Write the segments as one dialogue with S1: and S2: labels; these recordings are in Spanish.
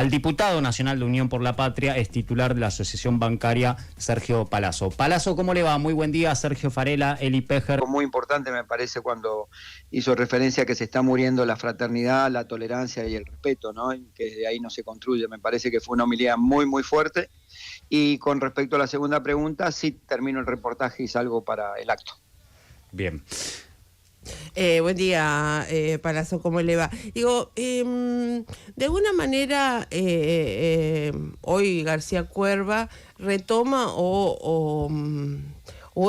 S1: Al diputado nacional de Unión por la Patria, es titular de la Asociación Bancaria, Sergio Palazzo. Palazzo, ¿cómo le va? Muy buen día, Sergio Farela, Eli Pejer.
S2: Muy importante me parece cuando hizo referencia a que se está muriendo la fraternidad, la tolerancia y el respeto, ¿no? Y que de ahí no se construye. Me parece que fue una homilía muy, muy fuerte. Y con respecto a la segunda pregunta, sí termino el reportaje y salgo para el acto.
S1: Bien.
S3: Buen día, Palazzo, ¿cómo le va? Digo, de alguna manera, hoy García Cuerva retoma o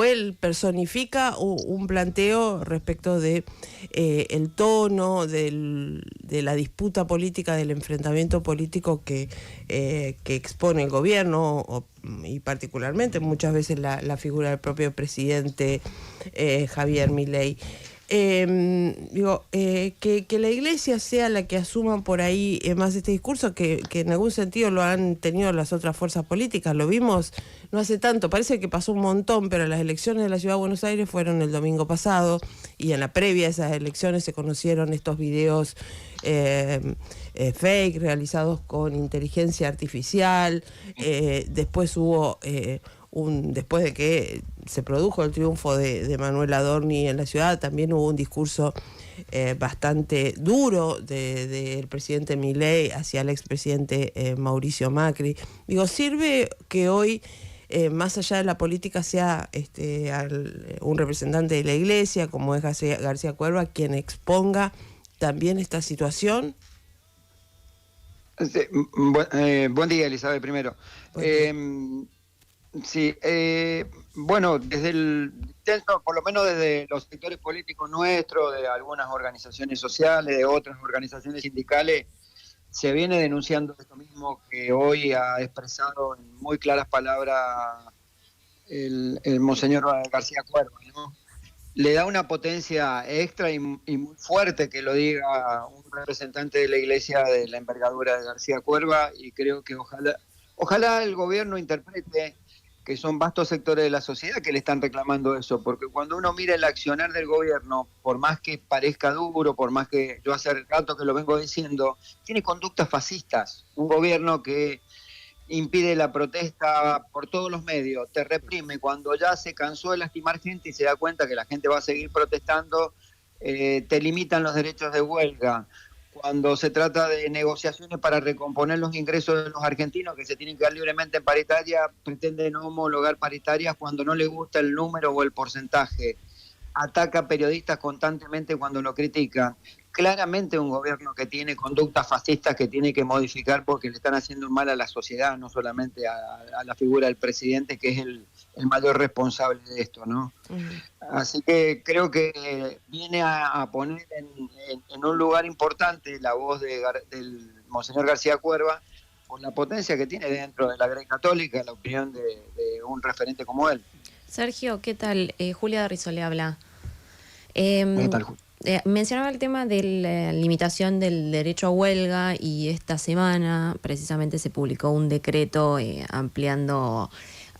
S3: él personifica un planteo respecto de el tono de la disputa política, del enfrentamiento político que expone el gobierno y particularmente muchas veces la figura del propio presidente Javier Milei. Que la Iglesia sea la que asuma por ahí más este discurso, que en algún sentido lo han tenido las otras fuerzas políticas. Lo vimos no hace tanto, parece que pasó un montón, pero las elecciones de la Ciudad de Buenos Aires fueron el domingo pasado y en la previa a esas elecciones se conocieron estos videos fake realizados con inteligencia artificial. Después hubo después de que se produjo el triunfo de Manuel Adorni en la ciudad, también hubo un discurso bastante duro del presidente Milei hacia el expresidente Mauricio Macri. Digo, ¿sirve que hoy, más allá de la política, sea un representante de la Iglesia, como es García Cuerva, quien exponga también esta situación?
S2: Sí, buen día, Elizabeth, primero. Sí, bueno, desde por lo menos desde los sectores políticos nuestros, de algunas organizaciones sociales, de otras organizaciones sindicales, se viene denunciando esto mismo que hoy ha expresado en muy claras palabras el monseñor García Cuerva, ¿no? Le da una potencia extra y muy fuerte que lo diga un representante de la Iglesia de la envergadura de García Cuerva, y creo que ojalá el gobierno interprete que son vastos sectores de la sociedad que le están reclamando eso, porque cuando uno mira el accionar del gobierno, por más que parezca duro, por más que yo hace rato que lo vengo diciendo, tiene conductas fascistas. Un gobierno que impide la protesta por todos los medios, te reprime cuando ya se cansó de lastimar gente y se da cuenta que la gente va a seguir protestando, te limitan los derechos de huelga. Cuando se trata de negociaciones para recomponer los ingresos de los argentinos que se tienen que dar libremente en paritaria, pretende no homologar paritarias cuando no le gusta el número o el porcentaje. Ataca a periodistas constantemente cuando lo critican. Claramente un gobierno que tiene conductas fascistas que tiene que modificar porque le están haciendo mal a la sociedad, no solamente a la figura del presidente, que es el mayor responsable de esto, ¿no? Así que creo que viene a poner en un lugar importante la voz del monseñor García Cuerva, por la potencia que tiene dentro de la Grey Católica, la opinión de un referente como él.
S4: Sergio, ¿qué tal? Julia Rizzo le habla.
S2: ¿Qué tal, Julia?
S4: Mencionaba el tema de la limitación del derecho a huelga, y esta semana precisamente se publicó un decreto ampliando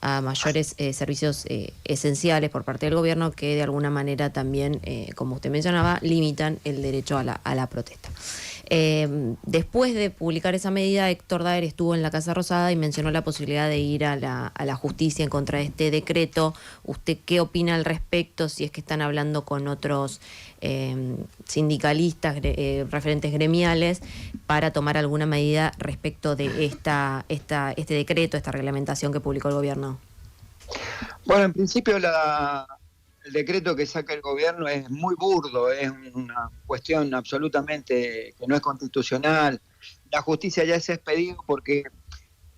S4: a mayores servicios esenciales por parte del gobierno, que de alguna manera también, como usted mencionaba, limitan el derecho a la protesta. Después de publicar esa medida, Héctor Daer estuvo en la Casa Rosada y mencionó la posibilidad de ir a la justicia en contra de este decreto. ¿Usted qué opina al respecto? Si es que están hablando con otros sindicalistas, referentes gremiales, para tomar alguna medida respecto de este decreto, esta reglamentación que publicó el gobierno.
S2: Bueno, en principio el decreto que saca el gobierno es muy burdo, es una cuestión absolutamente que no es constitucional. La justicia ya se ha expedido porque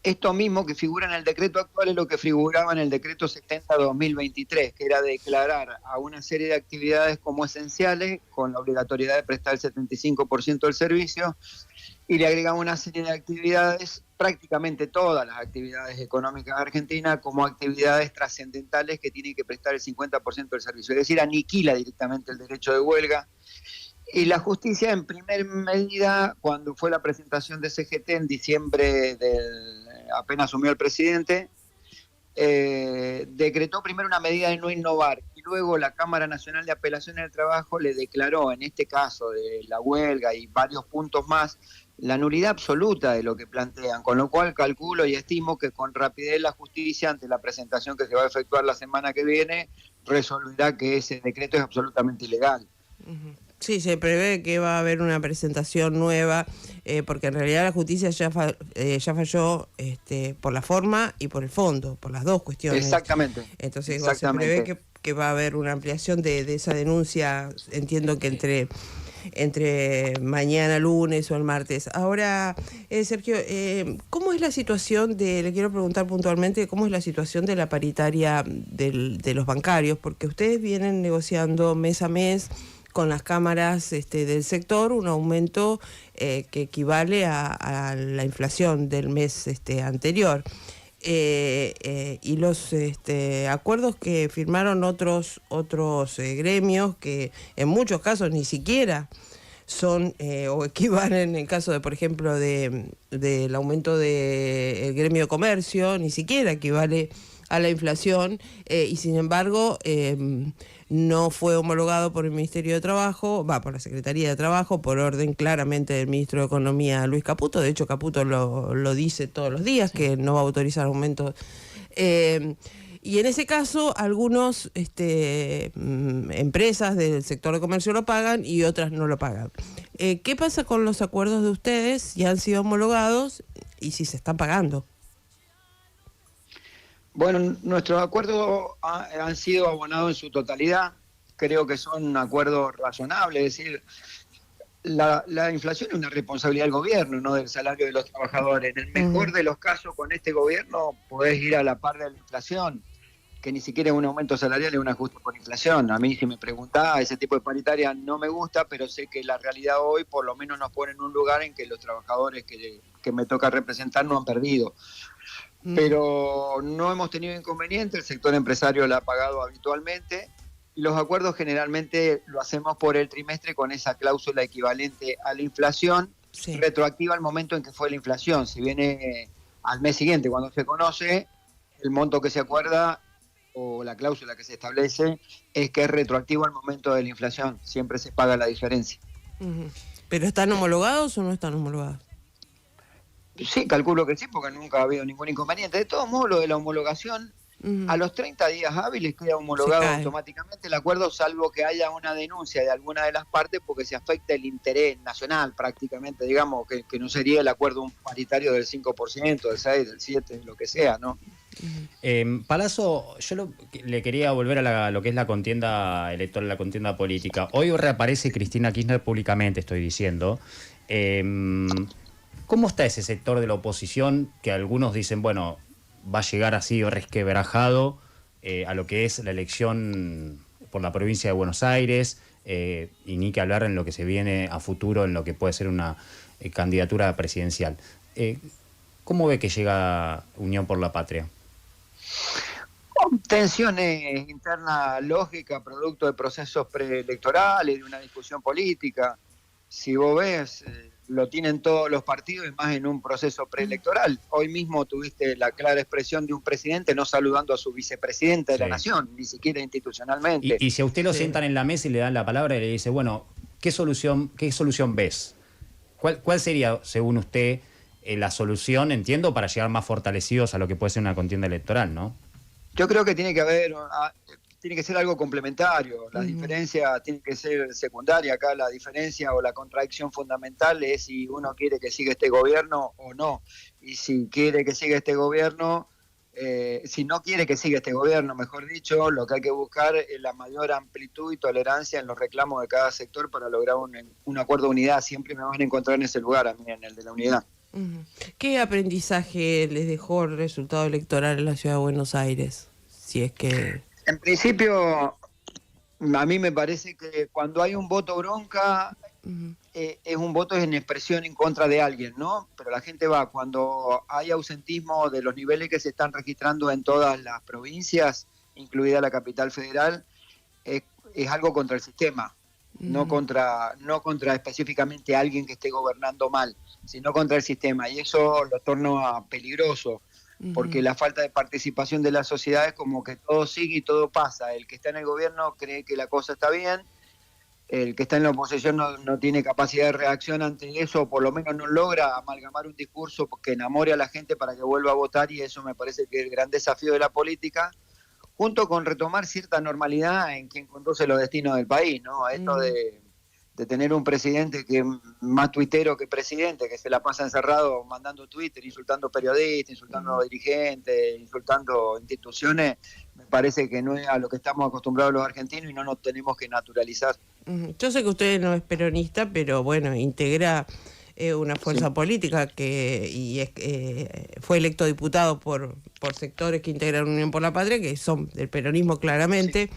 S2: esto mismo que figura en el decreto actual es lo que figuraba en el decreto 70-2023, que era declarar a una serie de actividades como esenciales, con la obligatoriedad de prestar el 75% del servicio, y le agregaba una serie de actividades, prácticamente todas las actividades económicas de Argentina, como actividades trascendentales que tienen que prestar el 50% del servicio. Es decir, aniquila directamente el derecho de huelga. Y la justicia, en primer medida, cuando fue la presentación de CGT en diciembre apenas asumió el presidente, decretó primero una medida de no innovar, y luego la Cámara Nacional de Apelaciones del Trabajo le declaró, en este caso de la huelga y varios puntos más, la nulidad absoluta de lo que plantean, con lo cual calculo y estimo que con rapidez la justicia, ante la presentación que se va a efectuar la semana que viene, resolverá que ese decreto es absolutamente ilegal.
S3: Sí, se prevé que va a haber una presentación nueva, porque en realidad la justicia ya falló por la forma y por el fondo, por las dos cuestiones.
S2: Exactamente.
S3: Entonces
S2: Exactamente.
S3: se prevé que va a haber una ampliación de esa denuncia, entiendo que entre mañana, lunes o el martes. Ahora, Sergio, ¿cómo es la situación le quiero preguntar puntualmente, cómo es la situación de la paritaria de los bancarios? Porque ustedes vienen negociando mes a mes con las cámaras del sector un aumento que equivale a la inflación del mes anterior. Y los acuerdos que firmaron otros gremios que en muchos casos ni siquiera son o equivalen, en el caso de, por ejemplo, del aumento del gremio de comercio, ni siquiera equivale a la inflación, y sin embargo no fue homologado por el Ministerio de Trabajo, por la Secretaría de Trabajo, por orden claramente del Ministro de Economía, Luis Caputo. De hecho, Caputo lo dice todos los días, que no va a autorizar aumentos. Y en ese caso, algunos empresas del sector de comercio lo pagan y otras no lo pagan. ¿Qué pasa con los acuerdos de ustedes? ¿Ya han sido homologados? ¿Y si se están pagando?
S2: Bueno, nuestros acuerdos han sido abonados en su totalidad. Creo que son acuerdos razonables. Es decir, la inflación es una responsabilidad del gobierno, no del salario de los trabajadores. En el mejor de los casos, con este gobierno podés ir a la par de la inflación, que ni siquiera es un aumento salarial, es un ajuste por inflación. A mí, si me preguntás, ese tipo de paritaria no me gusta, pero sé que la realidad hoy por lo menos nos pone en un lugar en que los trabajadores que me toca representar no han perdido. Pero no hemos tenido inconveniente, el sector empresario la ha pagado habitualmente, y los acuerdos generalmente lo hacemos por el trimestre con esa cláusula equivalente a la inflación, sí, retroactiva al momento en que fue la inflación. Si viene al mes siguiente, cuando se conoce, el monto que se acuerda o la cláusula que se establece es que es retroactivo al momento de la inflación, siempre se paga la diferencia.
S3: ¿Pero están homologados o no están homologados?
S2: Sí, calculo que sí, porque nunca ha habido ningún inconveniente. De todos modos, lo de la homologación, a los 30 días hábiles queda homologado automáticamente el acuerdo, salvo que haya una denuncia de alguna de las partes porque se afecta el interés nacional prácticamente, digamos, que no sería el acuerdo un paritario del 5%, del 6%, del 7%, lo que sea, ¿no?
S1: Palazzo, yo le quería volver a lo que es la contienda electoral, la contienda política. Hoy reaparece Cristina Kirchner públicamente, estoy diciendo. ¿Cómo está ese sector de la oposición que algunos dicen, bueno, va a llegar así resquebrajado a lo que es la elección por la provincia de Buenos Aires, y ni que hablar en lo que se viene a futuro, en lo que puede ser una candidatura presidencial? ¿Cómo ve que llega Unión por la Patria?
S2: Tensiones internas lógicas, producto de procesos preelectorales, de una discusión política. Si vos ves, lo tienen todos los partidos y más en un proceso preelectoral. Hoy mismo tuviste la clara expresión de un presidente no saludando a su vicepresidenta de la nación, ni siquiera institucionalmente.
S1: Y si a usted lo sientan en la mesa y le dan la palabra y le dice, bueno, ¿qué solución ves? ¿Cuál sería, según usted, la solución, entiendo, para llegar más fortalecidos a lo que puede ser una contienda electoral, ¿no?
S2: Yo creo que tiene que ser algo complementario. La diferencia tiene que ser secundaria. Acá la diferencia o la contradicción fundamental es si uno quiere que siga este gobierno o no. Y si quiere que siga este gobierno, si no quiere que siga este gobierno, mejor dicho, lo que hay que buscar es la mayor amplitud y tolerancia en los reclamos de cada sector para lograr un acuerdo de unidad. Siempre me van a encontrar en ese lugar, a mí, en el de la unidad.
S3: ¿Qué aprendizaje les dejó el resultado electoral en la ciudad de Buenos Aires? Si es que...
S2: En principio, a mí me parece que cuando hay un voto bronca, es un voto en expresión en contra de alguien, ¿no? Pero la gente va, cuando hay ausentismo de los niveles que se están registrando en todas las provincias, incluida la capital federal, es algo contra el sistema, no contra específicamente alguien que esté gobernando mal, sino contra el sistema, y eso lo torna peligroso. Porque la falta de participación de la sociedad es como que todo sigue y todo pasa. El que está en el gobierno cree que la cosa está bien, el que está en la oposición no tiene capacidad de reacción ante eso, o por lo menos no logra amalgamar un discurso que enamore a la gente para que vuelva a votar, y eso me parece que es el gran desafío de la política, junto con retomar cierta normalidad en quien conduce los destinos del país, ¿no? Esto de tener un presidente que es más tuitero que presidente, que se la pasa encerrado mandando Twitter, insultando periodistas, insultando dirigentes, insultando instituciones, me parece que no es a lo que estamos acostumbrados los argentinos y no nos tenemos que naturalizar.
S3: Yo sé que usted no es peronista, pero bueno, integra una fuerza política fue electo diputado por sectores que integran Unión por la Patria, que son del peronismo claramente. Sí.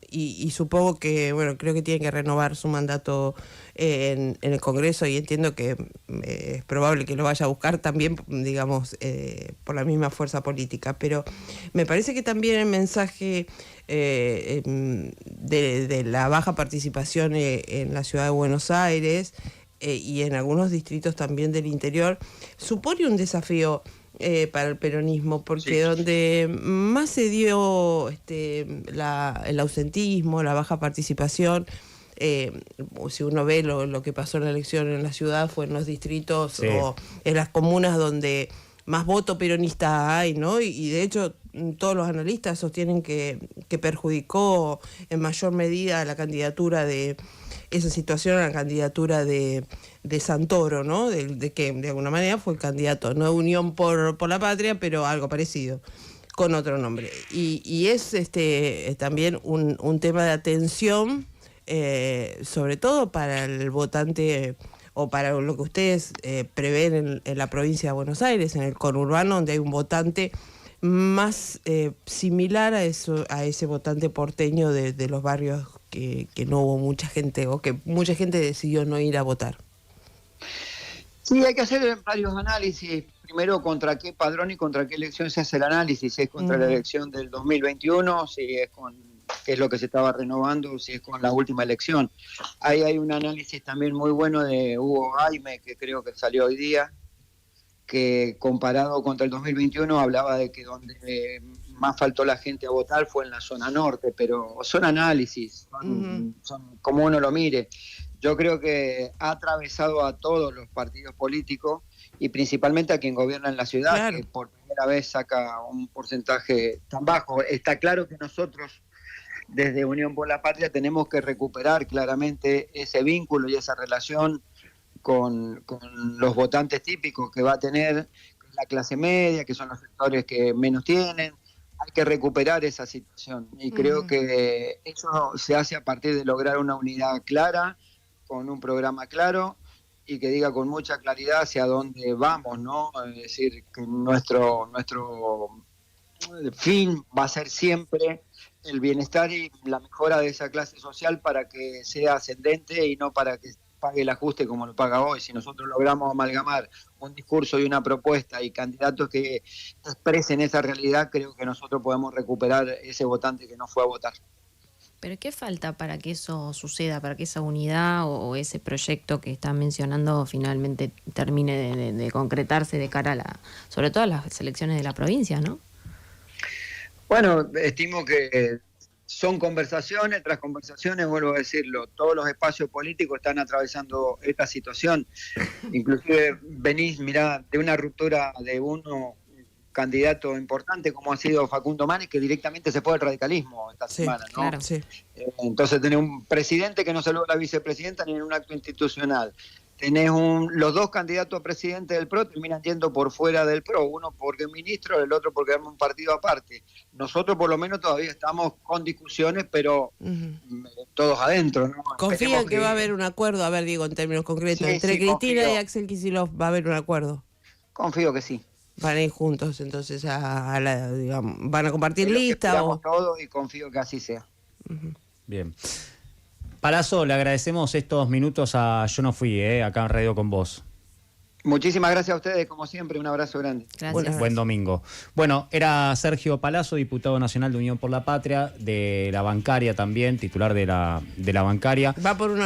S3: Y supongo que, bueno, creo que tiene que renovar su mandato en el Congreso, y entiendo que es probable que lo vaya a buscar también, digamos, por la misma fuerza política. Pero me parece que también el mensaje de la baja participación en la ciudad de Buenos Aires y en algunos distritos también del interior supone un desafío para el peronismo, porque donde más se dio el ausentismo, la baja participación, si uno ve lo que pasó en la elección en la ciudad, fue en los distritos o en las comunas donde más voto peronista hay, ¿no? Y de hecho todos los analistas sostienen que perjudicó en mayor medida la candidatura de esa situación, a la candidatura de Santoro, ¿no? De que de alguna manera fue el candidato, no de Unión por la Patria, pero algo parecido, con otro nombre. Y es también un tema de atención, sobre todo para el votante, o para lo que ustedes prevén en la provincia de Buenos Aires, en el conurbano, donde hay un votante más similar a ese votante porteño de los barrios que no hubo mucha gente, o que mucha gente decidió no ir a votar.
S2: Sí, hay que hacer varios análisis. Primero, contra qué padrón y contra qué elección se hace el análisis. Si es contra la elección del 2021, si es con qué es lo que se estaba renovando, si es con la última elección. Ahí hay un análisis también muy bueno de Hugo Jaime, que creo que salió hoy día, que comparado contra el 2021 hablaba de que donde más faltó la gente a votar fue en la zona norte, pero son análisis, son como uno lo mire. Yo creo que ha atravesado a todos los partidos políticos y principalmente a quien gobierna en la ciudad, que por primera vez saca un porcentaje tan bajo. Está claro que nosotros desde Unión por la Patria tenemos que recuperar claramente ese vínculo y esa relación con los votantes típicos que va a tener la clase media, que son los sectores que menos tienen. Hay que recuperar esa situación y creo que eso se hace a partir de lograr una unidad clara, con un programa claro y que diga con mucha claridad hacia dónde vamos, ¿no? Es decir, que nuestro fin va a ser siempre el bienestar y la mejora de esa clase social para que sea ascendente y no para que pague el ajuste como lo paga hoy. Si nosotros logramos amalgamar un discurso y una propuesta y candidatos que expresen esa realidad, creo que nosotros podemos recuperar ese votante que no fue a votar.
S4: ¿Pero qué falta para que eso suceda, para que esa unidad o ese proyecto que están mencionando finalmente termine de concretarse de cara sobre todo a las elecciones de la provincia, ¿no?
S2: Bueno, estimo que son conversaciones tras conversaciones, vuelvo a decirlo, todos los espacios políticos están atravesando esta situación. Inclusive venís, mirá, de una ruptura de uno candidato importante como ha sido Facundo Manes, que directamente se fue al radicalismo esta semana, ¿no?
S3: Claro, sí.
S2: Entonces tenés un presidente que no saludó a la vicepresidenta ni en un acto institucional. Tenés los dos candidatos a presidente del PRO terminan yendo por fuera del PRO, uno porque es ministro, el otro porque es un partido aparte. Nosotros por lo menos todavía estamos con discusiones, pero todos adentro, ¿no?
S3: ¿Confían que va a haber un acuerdo? A ver, digo, en términos concretos, entre Cristina y Axel Kicillof, ¿va a haber un acuerdo?
S2: Confío que sí.
S3: Van a ir juntos, entonces, digamos, ¿van a compartir lista?
S2: Todo y confío que así sea.
S1: Bien. Palazzo, le agradecemos estos minutos a Yo No Fui, acá en Radio con Vos.
S2: Muchísimas gracias a ustedes, como siempre, un abrazo grande.
S4: Gracias.
S1: Buen domingo. Bueno, era Sergio Palazzo, diputado nacional de Unión por la Patria, de la bancaria también, titular de la bancaria.
S3: Va por una